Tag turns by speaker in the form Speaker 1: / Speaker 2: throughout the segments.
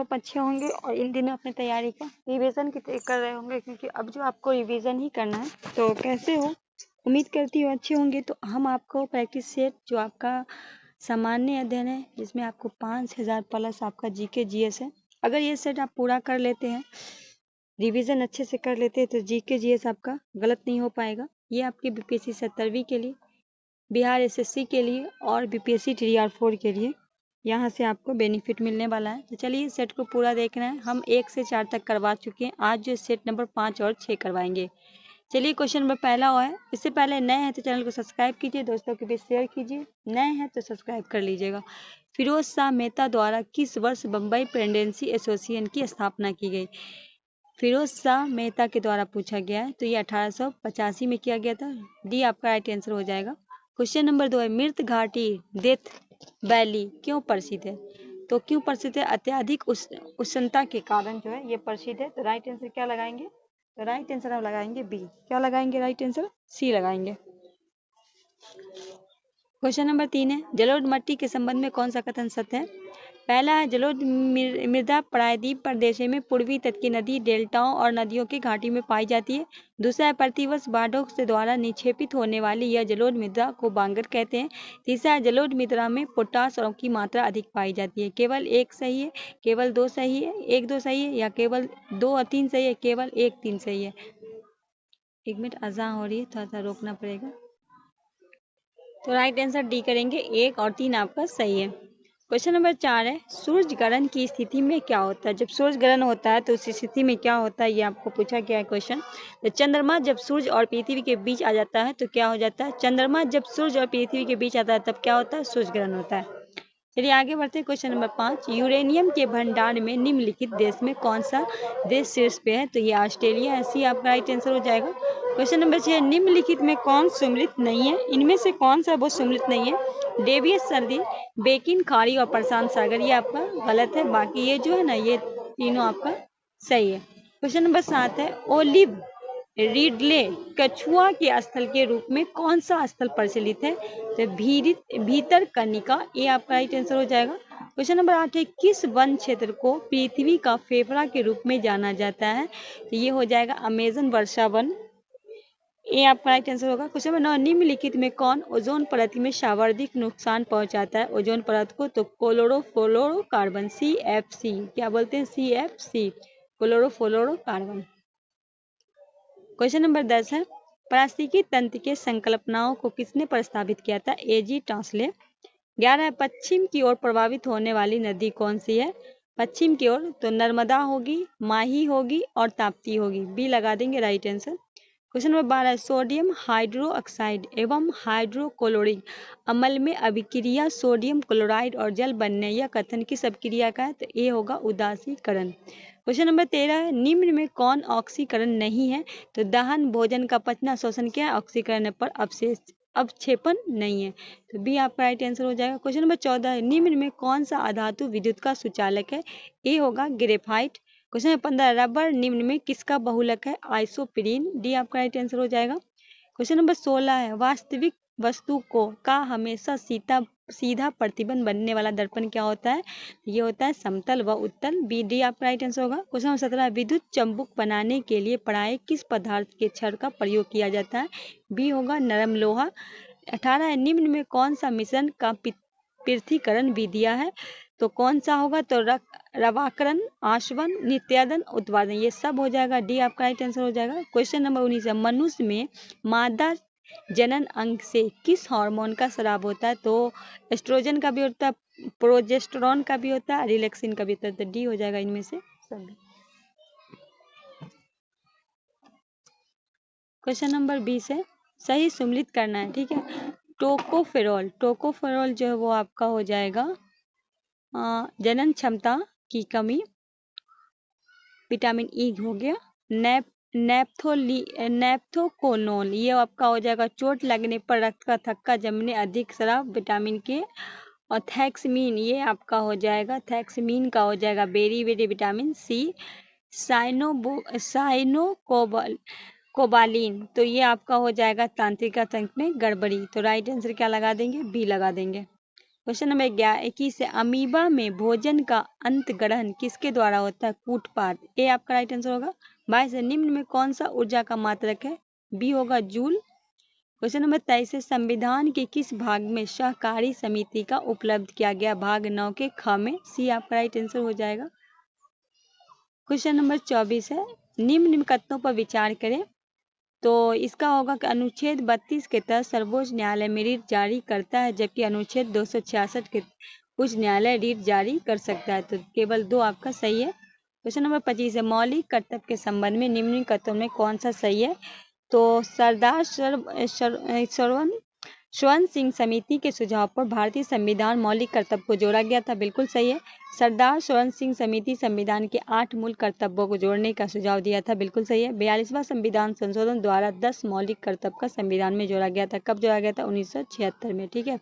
Speaker 1: Hope अच्छे होंगे और इन दिनों अपनी तैयारी का रिवीजन कर रहे होंगे, क्योंकि अब जो आपको रिवीजन ही करना है। तो कैसे हो, उम्मीद करती हूँ अच्छे होंगे। तो हम आपको प्रैक्टिस सेट जो आपका सामान्य अध्ययन है, जिसमें आपको 5000 प्लस आपका जीके जीएस है, अगर ये सेट आप पूरा कर लेते हैं, रिवीजन अच्छे से कर लेते हैं, तो जीके जीएस आपका गलत नहीं हो पाएगा। ये आपकी बीपीएससी 70वीं के लिए, बिहार एसएससी के लिए और बीपीएससी TR4 के लिए यहाँ से आपको बेनिफिट मिलने वाला है। तो चलिए सेट को पूरा देखना है। हम 1 से 4 तक करवा चुके हैं, आज जो सेट नंबर 5 और 6 करवाएंगे। चलिए क्वेश्चन नंबर पहला हुआ है। इससे पहले नए हैं तो चैनल को सब्सक्राइब कीजिए, दोस्तों के बीच शेयर कीजिए, नए हैं तो सब्सक्राइब कर लीजिएगा। फिरोज शाह मेहता द्वारा किस वर्ष बम्बई प्रेसिडेंसी एसोसिएशन की स्थापना की गई? फिरोज शाह मेहता के द्वारा पूछा गया है, तो ये 1885 में किया गया था। डी आपका राइट आंसर हो जाएगा। क्वेश्चन नंबर 2 है, मृत घाटी डेथ वैली क्यों प्रसिद्ध है? तो क्यों प्रसिद्ध है? अत्यधिक उष्णता के कारण जो है ये प्रसिद्ध है। तो राइट आंसर क्या लगाएंगे? तो राइट आंसर हम लगाएंगे बी। क्या लगाएंगे? राइट आंसर सी लगाएंगे। क्वेश्चन नंबर 3 है, जलोढ़ मिट्टी के संबंध में कौन सा कथन सत्य है? पहला है, जलोढ़ मृदा प्रायद्वीप प्रदेश में पूर्वी तट की नदी, डेल्टाओं और नदियों की घाटी में पाई जाती है। दूसरा है, प्रतिवर्ष बाढ़ों से द्वारा निक्षेपित होने वाली यह जलोढ़ मृदा को बांगर कहते हैं। तीसरा है, जलोढ़ मृदा में पोटाश की मात्रा अधिक पाई जाती है। केवल एक सही है, केवल दो सही है, एक दो सही है, या केवल 2 और 3 सही है, केवल 1 3 सही है। 1 मिनट अज़ान हो रही है, थोड़ा सा रोकना पड़ेगा। तो राइट आंसर डी करेंगे, 1 और 3 आपका सही है। क्वेश्चन नंबर 4 है, सूर्य ग्रहण की स्थिति में क्या होता है? जब सूर्य ग्रहण होता है तो उस स्थिति में क्या होता है, ये आपको पूछा गया है क्वेश्चन। तो चंद्रमा जब सूर्य और पृथ्वी के बीच आ जाता है तो क्या हो जाता है? चंद्रमा जब सूर्य और पृथ्वी के बीच आता है तब क्या होता है? सूर्य ग्रहण होता है। चलिए आगे बढ़ते हैं। क्वेश्चन नंबर 5, यूरेनियम के भंडार में निम्नलिखित देश में कौन सा देश शीर्ष पे है? तो ये ऑस्ट्रेलिया है। सी आपका राइट आंसर हो जाएगा। क्वेश्चन नंबर 6, निम्नलिखित में कौन सम्मिलित नहीं है? इनमें से कौन सा वो सम्मिलित नहीं है? डेवियस सर्दी, बेकिन खाड़ी और प्रशांत सागर, ये आपका गलत है। बाकी ये जो है ना, ये तीनों आपका सही है। क्वेश्चन नंबर 7 है, ओलिव रिडले कछुआ के स्थल के रूप में कौन सा स्थल प्रचलित है? तो भीतरकनिका, ये आपका राइट आंसर हो जाएगा। क्वेश्चन नंबर 8 है, किस वन क्षेत्र को पृथ्वी का फेफड़ा के रूप में जाना जाता है? तो ये हो जाएगा अमेजन वर्षा वन, ये आपका राइट आंसर होगा। क्वेश्चन नंबर 9, निम्नलिखित में कौन ओजोन परत में सर्वाधिक नुकसान पहुंचाता है ओजोन परत को? तो क्लोरोफ्लोरोकार्बन, CFC। क्या बोलते हैं? CFC, chlorofluorocarbon. क्वेश्चन नंबर 10 है, पारिस्थितिकी तंत्र के संकल्पनाओं को किसने प्रस्तावित किया था? AG Tansley. 11 है, पश्चिम की ओर प्रभावित होने वाली नदी कौन सी है? पश्चिम की ओर तो नर्मदा होगी, माही होगी और ताप्ती होगी। बी लगा देंगे, राइट आंसर। क्वेश्चन नंबर 12 है, सोडियम हाइड्रोक्साइड एवं हाइड्रोक्लोरिक अम्ल में अभिक्रिया सोडियम क्लोराइड और जल बनने यह कथन किस अभिक्रिया का है? तो ये होगा उदासीकरण। क्वेश्चन नंबर 13 है, निम्न में कौन ऑक्सीकरण नहीं है? तो दहन, भोजन का पचना, श्वसन क्या है? ऑक्सीकरण पर अवक्षेपण नहीं है। तो बी आपका राइट आंसर हो जाएगा। क्वेश्चन नंबर 14 है, निम्न में कौन सा अधातु विद्युत का सुचालक है? ए होगा ग्रेफाइट। क्वेश्चन नंबर 15, रबर निम्न में किसका बहुलक है? आइसोप्रीन। डी आपका राइट आंसर हो जाएगा। क्वेश्चन नंबर 16 है, वास्तविक वस्तु को का हमेशा सीधा प्रतिबिंब बनने वाला दर्पण क्या होता है? ये होता है समतल व उत्तल। बी डी आपका राइट आंसर होगा। क्वेश्चन नंबर 17, विद्युत चुंबक बनाने के लिए पराये किस पदार्थ के क्षण का प्रयोग किया जाता है? बी होगा नरम लोहा। 18 है, निम्न में कौन सा मिश्रण का पृथक्करण विधिया है? तो कौन सा होगा? तो रवाकरण, आशवन, नित्यादन, उत्पादन, ये सब हो जाएगा। डी आपका राइट आंसर हो जाएगा। क्वेश्चन नंबर 19 है, मनुष्य में मादा जनन अंग से किस हार्मोन का स्राव होता है? तो एस्ट्रोजन का भी होता है, प्रोजेस्टेरोन का भी होता है, रिलैक्सिन का भी होता है। तो डी हो जाएगा इनमें से सभी। क्वेश्चन नंबर 20 है, सही सम्मिलित करना है, ठीक है। टोकोफेरोल जो है वो आपका हो जाएगा जनन क्षमता की कमी, विटामिन ई हो गया। नेप्थोकोनोल ये आपका हो जाएगा चोट लगने पर रक्त का थक्का जमने, अधिक स्राव, विटामिन के। और थैक्समीन ये आपका हो जाएगा, थैक्समीन का हो जाएगा बेरी विटामिन सी। कोबालिन तो ये आपका हो जाएगा तंत्रिका तंत्र में गड़बड़ी। तो राइट आंसर क्या लगा देंगे? बी लगा देंगे। क्वेश्चन नंबर 21 है, अमीबा में भोजन का अंत ग्रहण किसके द्वारा होता है? कूटपाद। ए आपका राइट आंसर होगा। 22 है, निम्न में कौन सा ऊर्जा का मात्रक है? बी होगा जूल। क्वेश्चन नंबर 23 है, संविधान के किस भाग में सहकारी समिति का उपलब्ध किया गया? भाग 9 के ख में। सी आपका राइट आंसर हो जाएगा। क्वेश्चन नंबर 24 है, निम्न कथनों पर विचार करें। तो इसका होगा कि अनुच्छेद 32 के तहत सर्वोच्च न्यायालय में रिट जारी करता है, जबकि अनुच्छेद 266 के उच्च न्यायालय रिट जारी कर सकता है। तो केवल 2 आपका सही है। क्वेश्चन नंबर 25 है, मौलिक कर्तव्य के संबंध में निम्न कथनों में कौन सा सही है? तो सरदार स्वर्ण सिंह समिति के सुझाव पर भारतीय संविधान मौलिक कर्तव्य को जोड़ा गया था, बिल्कुल सही है। सरदार स्वर्ण सिंह समिति संविधान के 8 मूल कर्तव्यों को जोड़ने का सुझाव दिया था, बिल्कुल सही है। 42वां संविधान संशोधन द्वारा 10 मौलिक कर्तव्य का संविधान में जोड़ा गया था। कब जोड़ा गया था? 1976 में, ठीक है।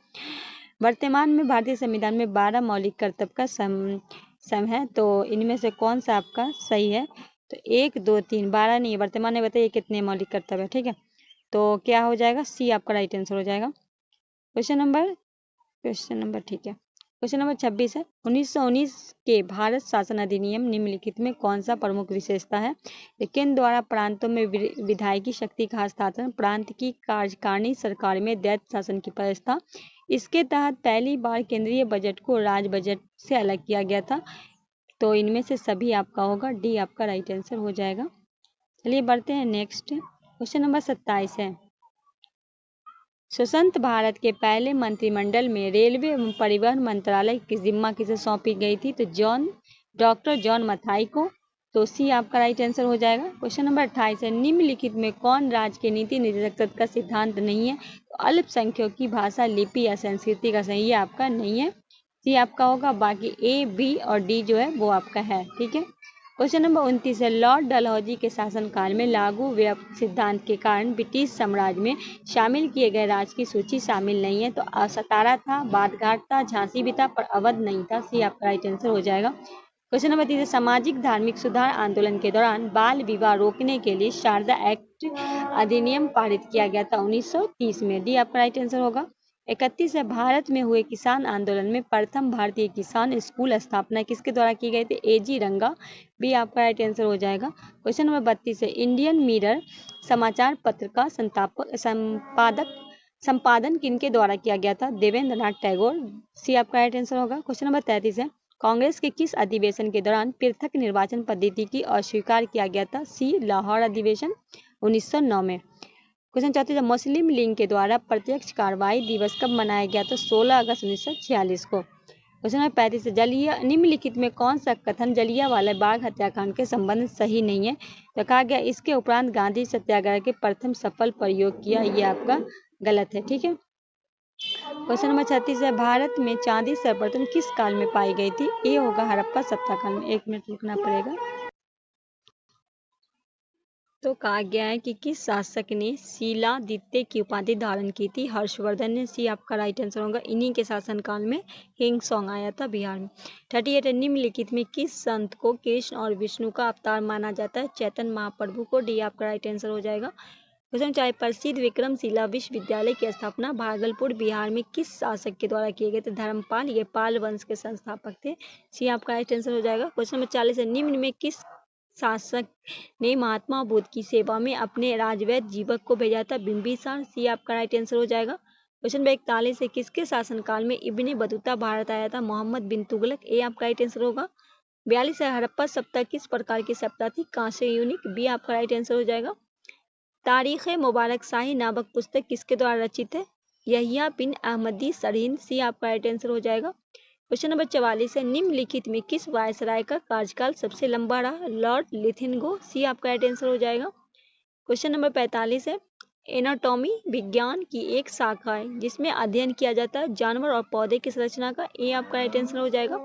Speaker 1: वर्तमान में भारतीय संविधान में 12 मौलिक कर्तव्य का सम है, तो इनमें से कौन सा आपका सही है? तो 1 2 3 12 नहीं है, वर्तमान में बताइए कितने मौलिक कर्तव्य है, ठीक है। तो क्या हो जाएगा? सी आपका राइट आंसर हो जाएगा। क्वेश्चन नंबर ठीक है। क्वेश्चन नंबर 26 है, 1919 के भारत शासन अधिनियम निम्नलिखित में कौन सा प्रमुख विशेषता है? केंद्र द्वारा प्रांतों में विधायकी शक्ति का हस्तांतरण, प्रांत की कार्यकारिणी सरकार में द्वैत शासन की व्यवस्था। इसके तहत पहली बार केंद्रीय बजट को राज्य बजट से अलग किया गया था। तो इनमें से सभी आपका होगा, डी आपका राइट आंसर हो जाएगा। चलिए बढ़ते हैं नेक्स्ट। क्वेश्चन नंबर 27 है, स्वतंत्र भारत के पहले मंत्रिमंडल में रेलवे एवं परिवहन मंत्रालय की जिम्मा किसे सौंपी गई थी? तो डॉक्टर जॉन मथाई को। तो सी आपका राइट आंसर हो जाएगा। क्वेश्चन नंबर 28 है, निम्नलिखित में कौन राज्य के नीति निर्देशक का सिद्धांत नहीं है? तो अल्पसंख्यकों की भाषा, लिपि या संस्कृति का सही आपका नहीं है, सी आपका होगा। बाकी ए, बी और डी जो है वो आपका है, ठीक है। क्वेश्चन नंबर 29 है, लॉर्ड डलहौजी के शासनकाल में लागू व्यय सिद्धांत के कारण ब्रिटिश साम्राज्य में शामिल किए गए राज्य की सूची शामिल नहीं है। तो सतारा था, बादघाट था, झांसी भी था, पर अवध नहीं था, सी आपका राइट आंसर हो जाएगा। क्वेश्चन नंबर 30 है, सामाजिक धार्मिक सुधार आंदोलन के दौरान बाल विवाह रोकने के लिए शारदा एक्ट अधिनियम पारित किया गया था 1930 में, डी आपका राइट आंसर होगा। 31 है, भारत में हुए किसान आंदोलन में प्रथम भारतीय किसान स्कूल स्थापना किसके द्वारा की गई थी? एजी रंगा, बी आपका राइट आंसर हो जाएगा। क्वेश्चन नंबर 32 है, इंडियन मिरर समाचार पत्र का संपादन किनके द्वारा किया गया था? देवेंद्र नाथ टैगोर, सी आपका राइट आंसर होगा। क्वेश्चन नंबर 33 है, कांग्रेस के किस अधिवेशन के दौरान पृथक निर्वाचन पद्धति की अस्वीकार किया गया था? सी लाहौर अधिवेशन 1909 में। क्वेश्चन 34 है, मुस्लिम लीग के द्वारा प्रत्यक्ष कार्रवाई दिवस कब मनाया गया? तो 16 अगस्त 1946 को। क्वेश्चन नंबर 35 है, निम्नलिखित में कौन सा कथन जलियांवाला बाग हत्याकांड के संबंध सही नहीं है? तो कहा गया इसके उपरांत गांधी सत्याग्रह के प्रथम सफल प्रयोग किया, ये आपका गलत है, ठीक है। क्वेश्चन नंबर 36 है, भारत में चांदी सर्वप्रथम किस काल में पाई गई थी? ए होगा हड़प्पा सभ्यता काल में। 1 मिनट लिखना पड़ेगा। तो कहा गया है कि किस शासक ने शीलादित्य की उपाधि धारण की थी? हर्षवर्धन ने, सी आपका राइट आंसर होगा। इन्हीं के शासनकाल में हिंग सॉन्ग आया था बिहार में। 38 है, निम्नलिखित में किस संत को कृष्ण और विष्णु का अवतार माना जाता है? चैतन्य महाप्रभु को, डी आपका राइट आंसर हो जाएगा। क्वेश्चन चाहे, प्रसिद्ध विक्रमशिला विश्वविद्यालय की स्थापना भागलपुर बिहार में किस शासक के द्वारा किए गए थे? धर्मपाल, ये पाल वंश के संस्थापक थे, सी आपका राइट आंसर हो जाएगा। क्वेश्चन नंबर 40 है, निम्न में किस शासक ने महात्मा बुद्ध की सेवा में अपने राजवैद्य जीवक को भेजा था? बिंबिसार, सी आपका राइट आंसर हो जाएगा। क्वेश्चन नंबर 41 है, किसके शासनकाल में इब्ने बतूता भारत आया था? मोहम्मद बिन तुगलक, ए आपका राइट आंसर होगा। 42 है, हड़प्पा सभ्यता किस प्रकार की सभ्यता थी? कांस्य यूनिक, बी आपका राइट आंसर हो जाएगा। तारीख मुबारक शाही नामक पुस्तक किसके द्वारा रचित है? यहिया बिन अहमदी सरहिंद, सी आपका राइट आंसर हो जाएगा। क्वेश्चन नंबर 44 है, निम्नलिखित में किस वायसराय का कार्यकाल सबसे लंबा रहा? लॉर्ड लिथिनगो, सी आपका राइट आंसर हो जाएगा। क्वेश्चन नंबर 45 है, एनाटॉमी विज्ञान की एक शाखा है जिसमें अध्ययन किया जाता है जानवर और पौधे की संरचना का, ए आपका राइट आंसर हो जाएगा।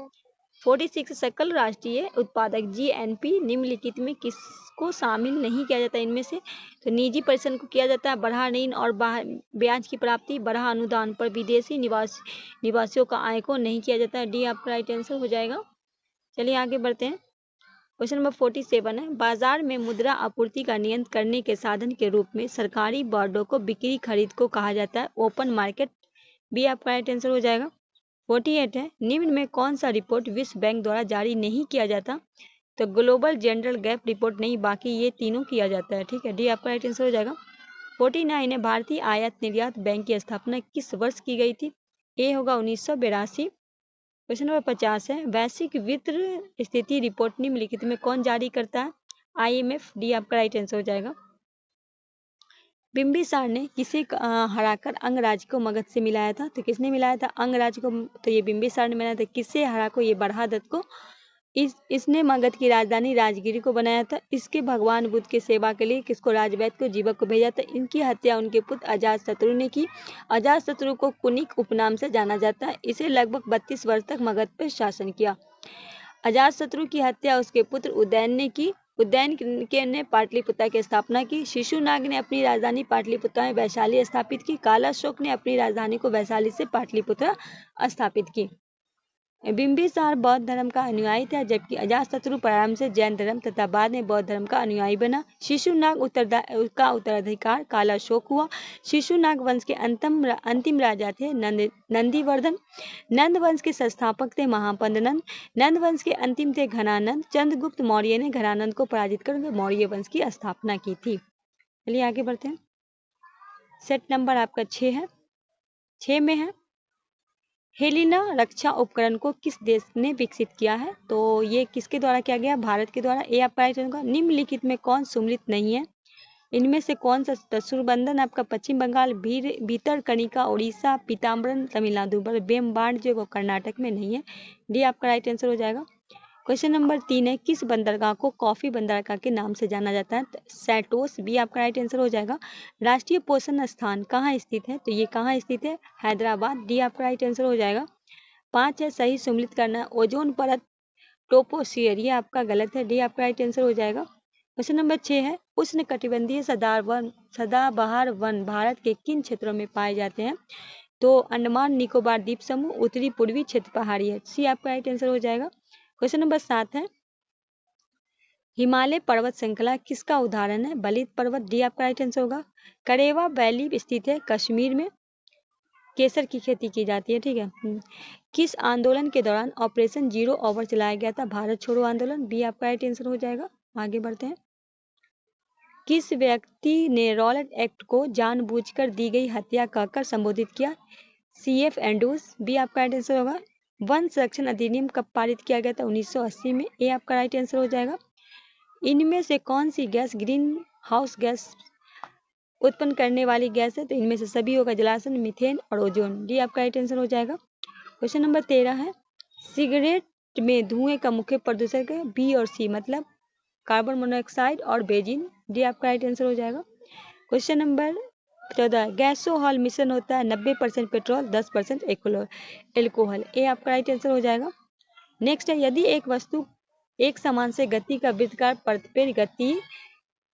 Speaker 1: 46 सकल राष्ट्रीय उत्पादक जीएनपी निम्नलिखित में किसको शामिल नहीं किया जाता? इनमें से तो निजी परिसर को किया जाता है, बढ़ा ऋण और ब्याज की प्राप्ति, बढ़ा अनुदान पर विदेशी निवासियों का आय को नहीं किया जाता है, डी आपका राइट आंसर हो जाएगा। चलिए आगे बढ़ते हैं। क्वेश्चन नंबर 47 है, बाजार में मुद्रा आपूर्ति का नियंत्रण करने के साधन के रूप में सरकारी बॉन्डों को बिक्री खरीद को कहा जाता है ओपन मार्केट, बी आपका राइट आंसर हो जाएगा। 48 है, निम्न में कौन सा रिपोर्ट विश्व बैंक द्वारा जारी नहीं किया जाता? तो ग्लोबल जनरल गैप रिपोर्ट नहीं, बाकी ये तीनों किया जाता है। ठीक है, डी आपका राइट आंसर हो जाएगा। 49 है, भारतीय आयात निर्यात बैंक की स्थापना किस वर्ष की गई थी? ए होगा 1982। क्वेश्चन नंबर 50 है, वैश्विक वित्तीय स्थिति रिपोर्ट निम्नलिखित में कौन जारी करता है? IMF। डी आपका राइट आंसर हो जाएगा। बिंबिसार ने किसे हराकर अंगराज को मगध से मिलाया था? तो किसने मिलाया था अंगराज को? तो ये बिंबिसार ने मिलाया था। किससे हरा को? ये बरहादत्त को। इसने मगध की राजधानी राजगिरी को बनाया था। इसके भगवान बुद्ध की सेवा के लिए किसको? राजवैद्य को, जीवक को भेजा था। इनकी हत्या उनके पुत्र अजातशत्रु ने की। अजातशत्रु को कुनिक उपनाम से जाना जाता है। इसे लगभग 32 वर्ष तक मगध पर शासन किया। अजातशत्रु की हत्या उसके पुत्र उदयन ने की। उदयन के ने पाटलिपुत्र की स्थापना की। शिशुनाग ने अपनी राजधानी पाटलिपुत्र में वैशाली स्थापित की। कालाशोक ने अपनी राजधानी को वैशाली से पाटलिपुत्र स्थापित की। बिंबिसार बौद्ध धर्म का अनुयायी था, जबकि अजातशत्रु प्रारंभ से जैन धर्म तथा बाद में बौद्ध धर्म का अनुयायी बना। शिशुनाग का उत्तराधिकार कालाशोक हुआ। शिशुनाग वंश के अंतिम राजा थे नंदीवर्धन। नंद वंश के संस्थापक थे महापंद नंद। नंद वंश के अंतिम थे घनानंद। चंद्रगुप्त मौर्य ने घनानंद को पराजित कर मौर्य वंश की स्थापना की थी। चलिए आगे बढ़ते हैं। सेट नंबर आपका 6 है। 6 में है, हेलिना रक्षा उपकरण को किस देश ने विकसित किया है? तो ये किसके द्वारा किया गया? भारत के द्वारा। ए आपका राइट होगा। निम्नलिखित में कौन सुमिलित नहीं है? इनमें से कौन सा? सुरबंदन आपका पश्चिम बंगाल, भीतरकनिका उड़ीसा, पीताम्बरम तमिलनाडु, पर बेमबाड़ जो कर्नाटक में नहीं है। डी आपका राइट आंसर हो जाएगा। क्वेश्चन नंबर 3 है, किस बंदरगाह को कॉफी बंदरगाह के नाम से जाना जाता है? सैटोस। बी आपका राइट आंसर हो जाएगा। राष्ट्रीय पोषण स्थान कहाँ स्थित है? तो ये कहाँ स्थित है? हैदराबाद। डी आपका राइट आंसर हो जाएगा। 5 है, सही सुमिलित करना ओजोन परत ट्रोपोस्फियर, ये आपका गलत है। डी आपका राइट आंसर हो जाएगा। क्वेश्चन नंबर 6 है, उष्णकटिबंधीय सदाबहार वन भारत के किन क्षेत्रों में पाए जाते हैं? तो अंडमान निकोबार द्वीप समूह, उत्तरी पूर्वी क्षेत्र पहाड़ी है। सी आपका राइट आंसर हो जाएगा। क्वेश्चन नंबर 7 है, हिमालय पर्वत श्रृंखला किसका उदाहरण है? बलित पर्वत। डी आपका राइट आंसर होगा। करेवा वैली स्थित है कश्मीर में। केसर की खेती की जाती है। ठीक है। किस आंदोलन के दौरान ऑपरेशन जीरो ओवर चलाया गया था? भारत छोड़ो आंदोलन। बी आपका राइट आंसर हो जाएगा। आगे बढ़ते हैं। किस व्यक्ति ने रॉलेट एक्ट को जानबूझकर दी गई हत्या कहकर संबोधित किया? CF Andrews. बी आपका राइट आंसर होगा। वन संरक्षण अधिनियम कब पारित किया गया था? 1980 में। ए आपका राइट आंसर हो जाएगा। इनमें से कौन सी गैस ग्रीन हाउस गैस उत्पन्न करने वाली गैस है? तो इनमें से सभी होगा, जलाशय, मीथेन और ओजोन। डी आपका राइट आंसर हो जाएगा। क्वेश्चन नंबर 13 है, सिगरेट में धुएं का मुख्य प्रदूषक है? बी और सी, मतलब कार्बन मोनोऑक्साइड और बेंजीन। डी आपका राइट आंसर हो जाएगा। क्वेश्चन नंबर 14, गैसोहॉल मिश्रण होता है 90% पेट्रोल 10% एल्कोहल। ए आपका राइट आंसर हो जाएगा। नेक्स्ट है, यदि एक वस्तु एक समान से गति का वृत्ताकार पथ पे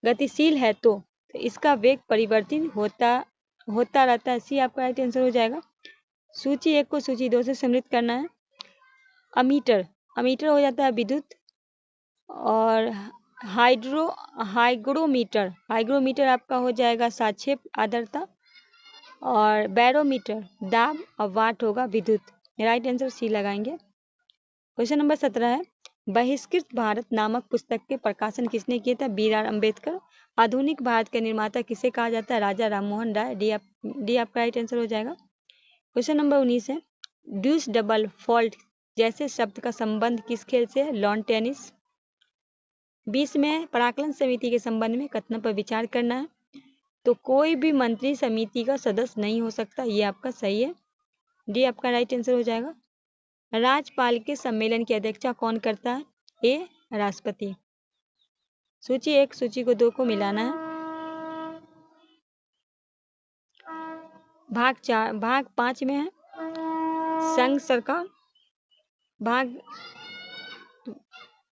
Speaker 1: गतिशील है तो इसका वेग परिवर्तित होता रहता है। सी आपका राइट आंसर हो जाएगा। सूची 1 को सूची 2 से सम्मिलित करना है। अमीटर हो जाता है विद्युत, और हाइग्रोमीटर आपका हो जाएगा साक्ष्य आर्द्रता, और बैरोमीटर दाब, और वाट होगा विद्युत। राइट आंसर सी लगाएंगे। क्वेश्चन नंबर 17 है, बहिष्कृत भारत नामक पुस्तक के प्रकाशन किसने किए थे? B.R. अम्बेडकर। आधुनिक भारत के निर्माता किसे कहा जाता है? राजा राममोहन राय। डी आपका राइट आंसर हो जाएगा। क्वेश्चन नंबर 19 है, ड्यूस डबल फॉल्ट जैसे शब्द का संबंध किस खेल से है? Lawn tennis. 20 में पराकलन समिति के संबंध में कथन पर विचार करना है। तो कोई भी मंत्री समिति का सदस्य नहीं हो सकता, ये आपका सही है। डी आपका राइट आंसर हो जाएगा। राज्यपाल के सम्मेलन की अध्यक्षता कौन करता है? ए राष्ट्रपति। सूची 1 सूची को 2 को मिलाना है। भाग 5 में है संघ सरकार।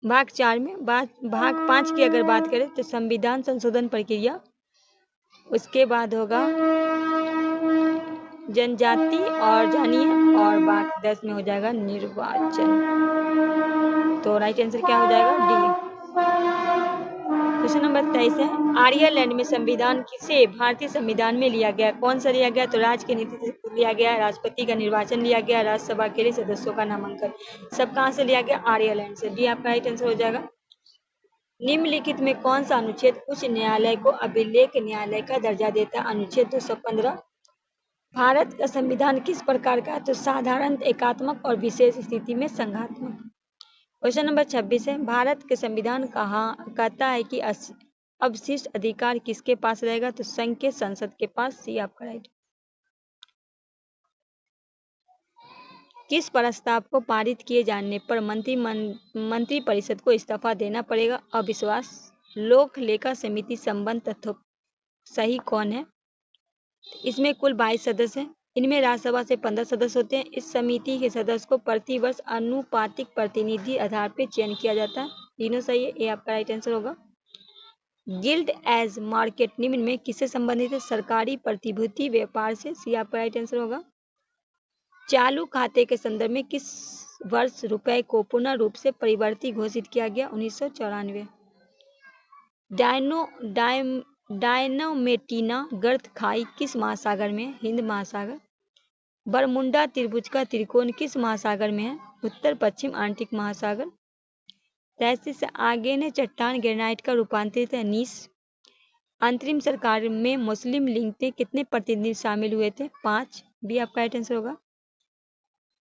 Speaker 1: भाग 4 में भाग 5 की अगर बात करें तो संविधान संशोधन प्रक्रिया, उसके बाद होगा जनजाति और जानिए, और भाग 10 में हो जाएगा निर्वाचन। तो राइट आंसर क्या हो जाएगा? डी। क्वेश्चन नंबर 23 है, आयरलैंड में संविधान से भारतीय संविधान में लिया गया, कौन सा लिया गया? तो राज्य की नीति लिया गया, राष्ट्रपति का निर्वाचन लिया गया, राज्यसभा के लिए सदस्यों का नामांकन। सब कहाँ से लिया गया? आयरलैंड से। डी आपका राइट आंसर हो जाएगा। निम्नलिखित में कौन सा अनुच्छेद उच्च न्यायालय को अभिलेख न्यायालय का दर्जा देता है? अनुच्छेद 215। भारत का संविधान किस प्रकार का है? तो साधारण, एकात्मक और विशेष स्थिति में संघात्मक। क्वेश्चन नंबर 26 है, भारत के संविधान कहता है कि अवशिष्ट अधिकार किसके पास रहेगा? तो संघ के संसद के पास। सी आपका राइट। किस प्रस्ताव को पारित किए जाने पर मंत्रिपरिषद को इस्तीफा देना पड़ेगा? अविश्वास। लोक लेखा समिति संबंध तथ्य सही कौन है? इसमें कुल 22 सदस्य हैं। इनमें राज्यसभा से 15 सदस्य होते हैं। इस समिति के सदस्य को प्रतिवर्ष अनुपातिक प्रतिनिधि आधार पर चयन किया जाता है। तीनों सही है। ये आपका राइट आंसर होगा। गिल्ड एज मार्केट निम्न में किससे संबंधित है? सरकारी प्रतिभूति व्यापार से। सी आपका राइट आंसर होगा। चालू खाते के संदर्भ में किस वर्ष रुपए को पूर्ण रूप से परिवर्तित घोषित किया गया? 1994। डायनामेटिना गर्त खाई किस महासागर में है? हिंद महासागर। बरमुंडा त्रिभुज का त्रिकोण किस महासागर में है? उत्तर पश्चिम आर्कटिक महासागर। 33 से आगे ने चट्टान ग्रेनाइट का रूपांतरित है नीस। अंतरिम सरकार में मुस्लिम लीग के कितने प्रतिनिधि शामिल हुए थे? 5। बी आपका राइट आंसर होगा।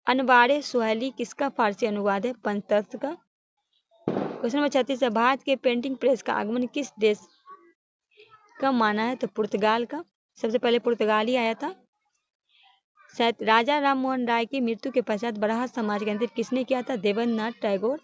Speaker 1: अनवारे सुहेली किसका फारसी अनुवाद है? पंचतंत्र का। क्वेश्चन नंबर 36 है, भारत के प्रिंटिंग प्रेस का आगमन किस देश का माना है? तो पुर्तगाल का। सबसे पहले पुर्तगाल ही आया था। राजा राम मोहन राय की मृत्यु के पश्चात बराह समाज का अंतर किसने किया था? देवेंद्रनाथ टैगोर।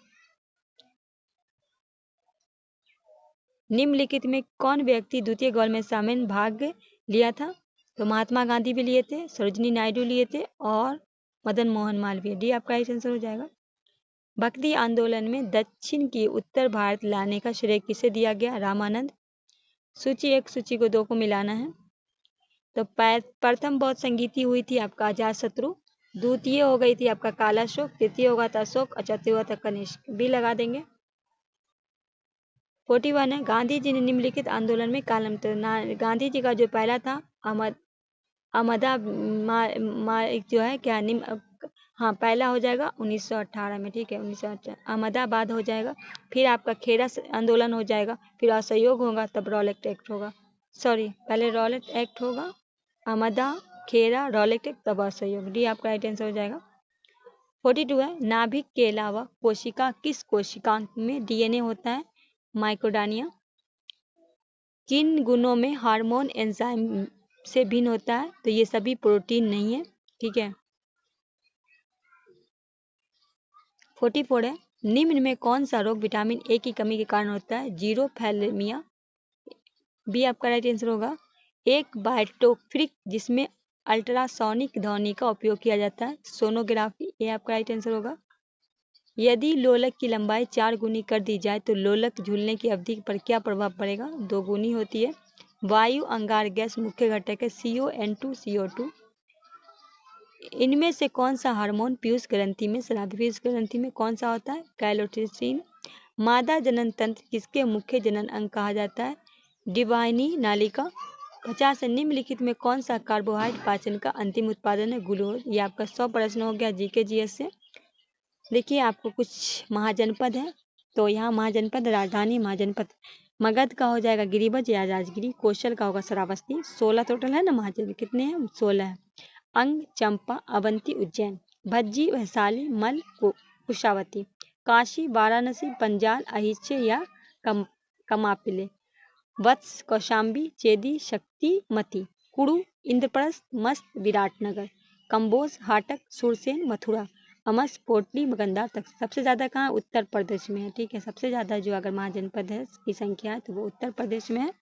Speaker 1: निम्नलिखित में कौन व्यक्ति द्वितीय गोलमेज सम्मेलन में भाग लिया था? तो महात्मा गांधी भी लिए थे, सरोजिनी नायडू लिए थे और मदन मोहन मालवीय। डी आपका राइट आंसर हो जाएगा। भक्ति आंदोलन में दक्षिण की उत्तर भारत लाने का श्रेय किसे दिया गया? रामानंद। सूची 1 सूची को 2 को मिलाना है। तो प्रथम बौद्ध संगीति हुई थी आपका अजातशत्रु, द्वितीय हो गई थी आपका कालाशोक, तृतीय होगा था अशोक और चौथी होगा था कनिष्क। बी लगा देंगे। 41 है, गांधी जी ने निम्नलिखित आंदोलन में कालम गांधी जी का जो पहला था जो है क्या हाँ पहला हो जाएगा 1918 में। ठीक है 1918 अहमदाबाद हो जाएगा। फिर आपका खेड़ा आंदोलन हो जाएगा, फिर असहयोग होगा, तब रॉलेट एक्ट होगा। सॉरी पहले रॉलेट एक्ट होगा, खेड़ा रॉलेट एक्ट, तब असहयोग। डी आपका राइट आंसर हो जाएगा। 42 है, नाभिक के अलावा कोशिका किस कोशिकांग में डीएनए होता है? माइक्रोडानिया। किन गुणों में हार्मोन एंजाइम से भिन्न होता है? तो ये सभी प्रोटीन नहीं है। ठीक है। 44 है, निम्न में कौन सा रोग विटामिन ए की कमी के कारण होता है? जीरोफैलेमिया। बी आपका राइट आंसर होगा। एक बायोटोफ्रिक जिसमें अल्ट्रासोनिक ध्वनि का उपयोग किया जाता है, सोनोग्राफी। ये आपका राइट आंसर होगा। यदि लोलक की लंबाई 4 गुनी कर दी जाए तो लोलक झूलने की अवधि पर क्या प्रभाव पड़ेगा? 2 गुनी होती है। वायु अंगार गैस मुख्य घटक है CO2, CO2। इनमें से कौन सा हार्मोन पीयूष ग्रंथि में स्रावी पीयूष ग्रंथि में कौन सा होता है? कैलोटिसिन। मादा जनन तंत्र किसके मुख्य जनन अंग कहा जाता है? डिवाइनी नालिका। 50 निम्नलिखित में कौन सा कार्बोहाइड्रेट पाचन का अंतिम उत्पादन है? ग्लूकोज। ये आपका 100 प्रश्न हो गया जीके जीएस से। देखिए आपको कुछ महाजनपद है, तो यहाँ महाजनपद राजधानी महाजनपद मगध का हो जाएगा गिरिभज या राजगिरी, कौशल का होगा श्रावस्ती। 16 टोटल है ना महाजन, कितने हैं? 16 है। अंग चंपा अवंती उज्जैन, भज्जी वैशाली मल कुशावती, काशी वाराणसी पंजाल अहिच्य या कमापिले, वत्स कौशाम्बी चेदी शक्ति मती, कुरु इंद्रप्रस्थ मस्त विराटनगर, कंबोज हाटक सुरसेन मथुरा, अमस पोटली गंदार तक। सबसे ज़्यादा कहाँ? उत्तर प्रदेश में है। ठीक है, सबसे ज़्यादा जो अगर महाजनपद है की संख्या है तो वो उत्तर प्रदेश में है।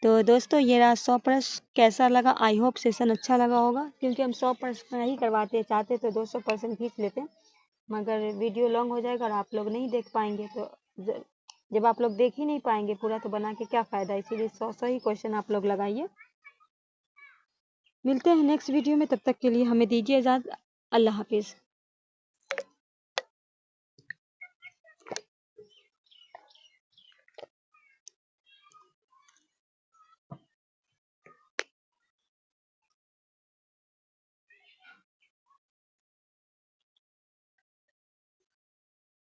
Speaker 1: तो दोस्तों ये रहा 100 प्रश्न। कैसा लगा? आई होप सेशन अच्छा लगा होगा, क्योंकि हम 100 प्रश्न ही करवाते चाहते तो 200 प्रश्न खींच लेते, मगर वीडियो लॉन्ग हो जाएगा और आप लोग नहीं देख पाएंगे। तो जब आप लोग देख ही नहीं पाएंगे पूरा तो बना के क्या फ़ायदा, इसीलिए 100 ही क्वेश्चन आप लोग लगाइए। मिलते हैं नेक्स्ट वीडियो में, तब तक के लिए हमें दीजिए इजाज़त। अल्लाह हाफिज़।